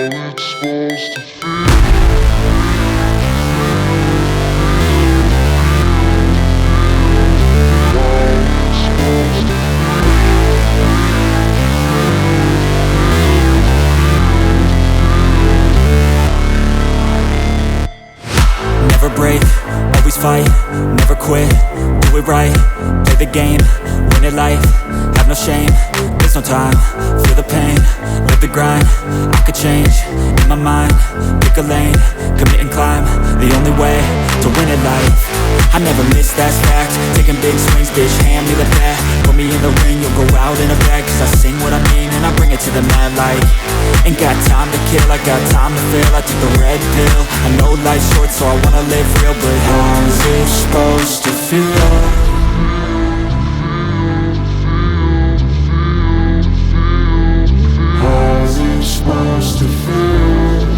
Never break, always fight, never quit, do it right, play the game, win it life, have no shame, there's no time, feel the pain, live the grind, I could change, in my mind, pick a lane, commit and climb, the only way to win it life. I never miss, that's fact, taking big swings, bitch, hand me the bat, put me in the ring, you'll go out in a bag, cause I sing what I mean and I bring it to the mad light. Ain't got time to kill, I got time to feel, I took the red pill, I know life's short so I wanna live real, but how's it supposed to feel? How's it supposed to feel?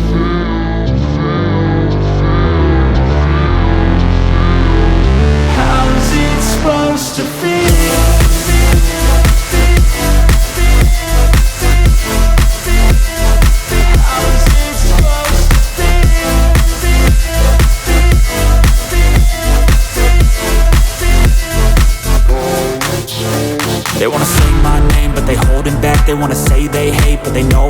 How's it supposed to feel? They wanna say my name, but they holding back. They wanna say they hate, but they know